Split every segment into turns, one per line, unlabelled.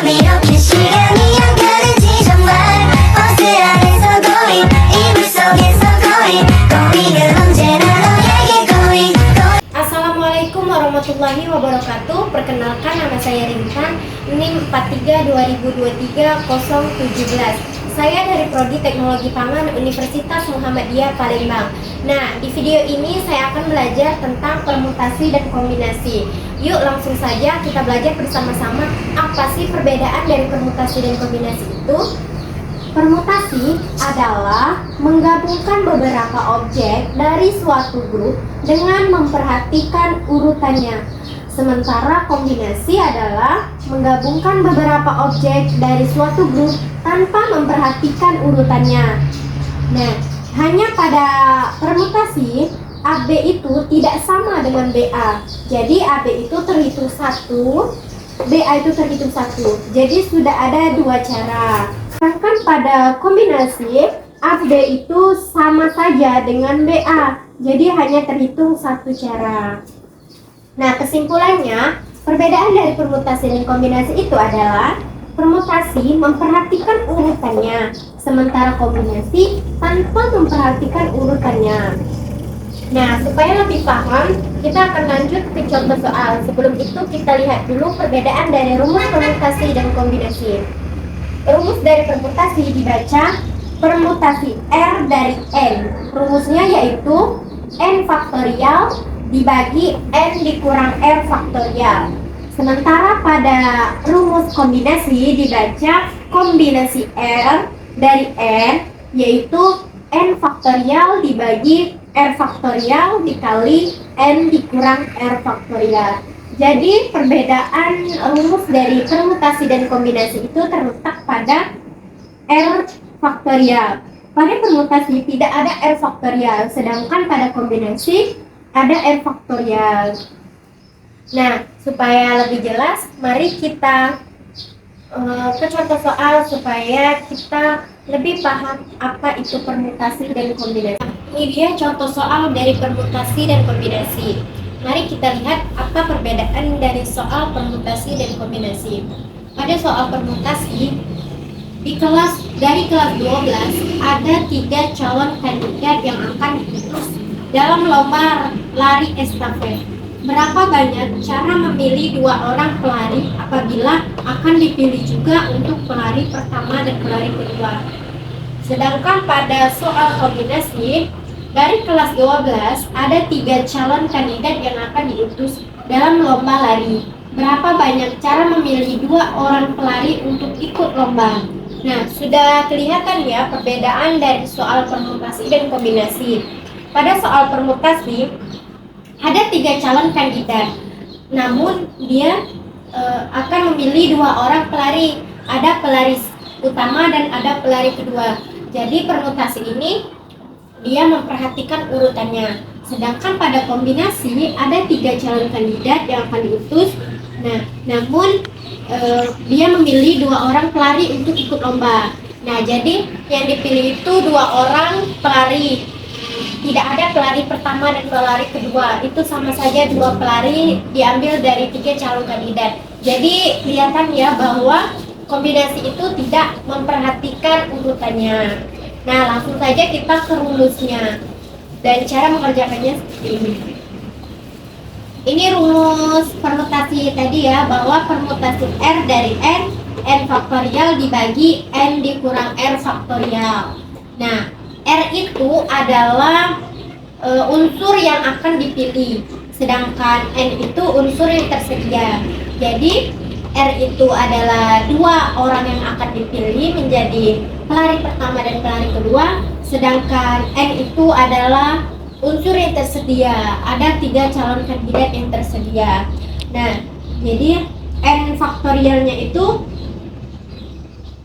없는 시간이 안 가는지 정말 버스 안에서 going 이불 속에서 going 은 언제나 너에게 going
Assalamualaikum warahmatullahi wabarakatuh. Perkenalkan, nama saya Rintan, NIM 43 2023 017. Saya dari Prodi Teknologi Pangan Universitas Muhammadiyah Palembang. Nah, di video ini saya akan belajar tentang permutasi dan kombinasi. Yuk langsung saja kita belajar bersama-sama apa sih perbedaan dari permutasi dan kombinasi itu. Permutasi adalah menggabungkan beberapa objek dari suatu grup dengan memperhatikan urutannya. Sementara kombinasi adalah menggabungkan beberapa objek dari suatu grup tanpa memperhatikan urutannya. Nah, hanya pada permutasi AB itu tidak sama dengan BA. Jadi AB itu terhitung 1, BA itu terhitung 1. Jadi sudah ada dua cara. Sedangkan pada kombinasi AB itu sama saja dengan BA. Jadi hanya terhitung satu cara. Nah, kesimpulannya, perbedaan dari permutasi dan kombinasi itu adalah permutasi memperhatikan urutannya, sementara kombinasi tanpa memperhatikan urutannya. Nah, supaya lebih paham, kita akan lanjut ke contoh soal. Sebelum itu, kita lihat dulu perbedaan dari rumus permutasi dan kombinasi. Rumus dari permutasi dibaca permutasi R dari N. Rumusnya yaitu N faktorial dibagi N dikurang R faktorial. Sementara pada rumus kombinasi dibaca kombinasi R dari N, yaitu N faktorial dibagi R faktorial dikali N dikurang R faktorial. Jadi perbedaan rumus dari permutasi dan kombinasi itu terletak pada R faktorial. Pada permutasi tidak ada R faktorial, sedangkan pada kombinasi ada R faktorial. Nah, supaya lebih jelas, mari kita ke contoh soal supaya kita lebih paham apa itu permutasi dan kombinasi. Ini dia contoh soal dari permutasi dan kombinasi. Mari kita lihat apa perbedaan dari soal permutasi dan kombinasi. Pada soal permutasi, dari kelas 12 ada 3 calon kandidat yang akan diutus dalam lomba lari estafet. Berapa banyak cara memilih 2 orang pelari apabila akan dipilih juga untuk pelari pertama dan pelari kedua. Sedangkan pada soal kombinasi, dari kelas 12 ada 3 calon kandidat yang akan diutus dalam lomba lari. Berapa banyak cara memilih 2 orang pelari untuk ikut lomba. Nah, sudah kelihatan ya perbedaan dari soal permutasi dan kombinasi. Pada soal permutasi ada 3 calon kandidat, namun dia akan memilih 2 orang pelari. Ada pelari utama dan ada pelari kedua. Jadi permutasi ini dia memperhatikan urutannya. Sedangkan pada kombinasi ada 3 calon kandidat yang akan diutus. Nah, namun dia memilih 2 orang pelari untuk ikut lomba. Nah, jadi yang dipilih itu 2 orang pelari. Tidak ada pelari pertama dan pelari kedua. Itu sama saja 2 pelari diambil dari 3 calon kandidat. Jadi kelihatan ya bahwa kombinasi itu tidak memperhatikan urutannya. Nah, langsung saja kita ke rumusnya. Dan cara mengerjakannya seperti ini. Ini rumus permutasi tadi ya, bahwa permutasi R dari N, N faktorial dibagi N dikurang R faktorial. Nah, R itu adalah unsur yang akan dipilih, sedangkan N itu unsur yang tersedia. Jadi R itu adalah 2 orang yang akan dipilih menjadi pelari pertama dan pelari kedua, sedangkan N itu adalah unsur yang tersedia. Ada 3 calon kandidat yang tersedia. Nah, jadi N faktorialnya itu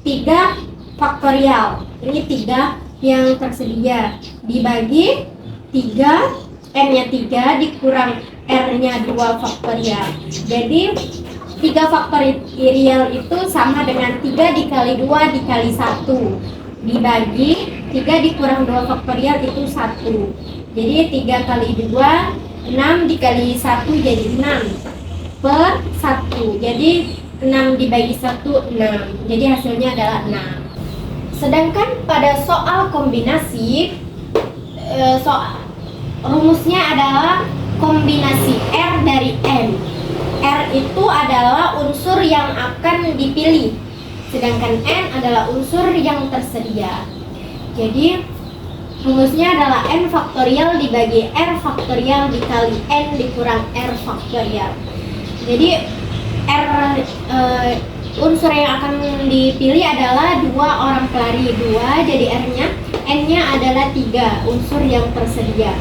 3 faktorial. Ini 3 yang tersedia dibagi 3, N-nya 3 dikurang R-nya 2 faktorial. Jadi 3 faktorial itu sama dengan 3 dikali 2 dikali 1 dibagi 3 dikurang 2 faktorial itu 1. Jadi 3 kali 2, 6 dikali 1 jadi 6 per 1. Jadi 6 dibagi 1, 6. Jadi hasilnya adalah 6. Sedangkan pada soal kombinasi, rumusnya adalah kombinasi R dari N. R itu adalah unsur yang akan dipilih, sedangkan N adalah unsur yang tersedia. Jadi rumusnya adalah N faktorial dibagi R faktorial dikali N dikurang R faktorial. Jadi unsur yang akan dipilih adalah 2 orang pelari, 2 jadi R-nya, N-nya adalah 3 unsur yang tersedia.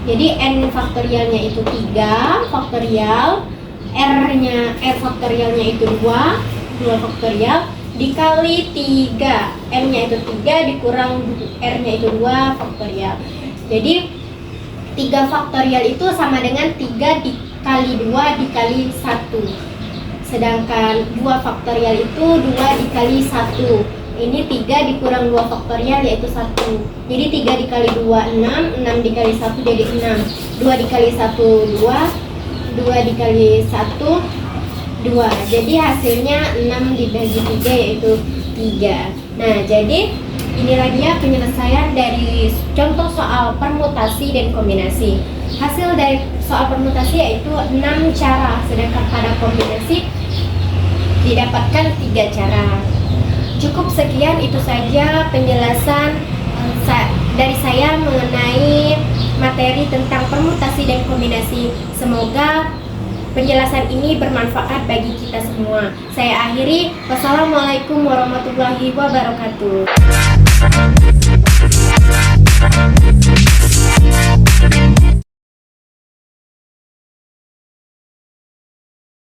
Jadi N faktorialnya itu 3 faktorial, R faktorialnya itu 2 faktorial dikali 3, N-nya itu 3 dikurang R-nya itu 2 faktorial. Jadi 3 faktorial itu sama dengan 3 dikali 2 dikali 1. Sedangkan 2 faktorial itu 2 dikali 1. Ini 3 dikurang 2 faktorial yaitu 1. Jadi 3 dikali 2, 6. 6 dikali 1 jadi 6. 2 dikali 1, 2. 2 dikali 1, 2. Jadi hasilnya 6 dibagi 3 yaitu 3. Nah, jadi inilah dia penyelesaian dari contoh soal permutasi dan kombinasi. Hasil dari soal permutasi yaitu 6 cara, sedangkan pada kombinasi didapatkan 3 cara. Cukup sekian itu saja penjelasan dari saya mengenai materi tentang permutasi dan kombinasi. Semoga penjelasan ini bermanfaat bagi kita semua. Saya akhiri. Wassalamualaikum warahmatullahi wabarakatuh.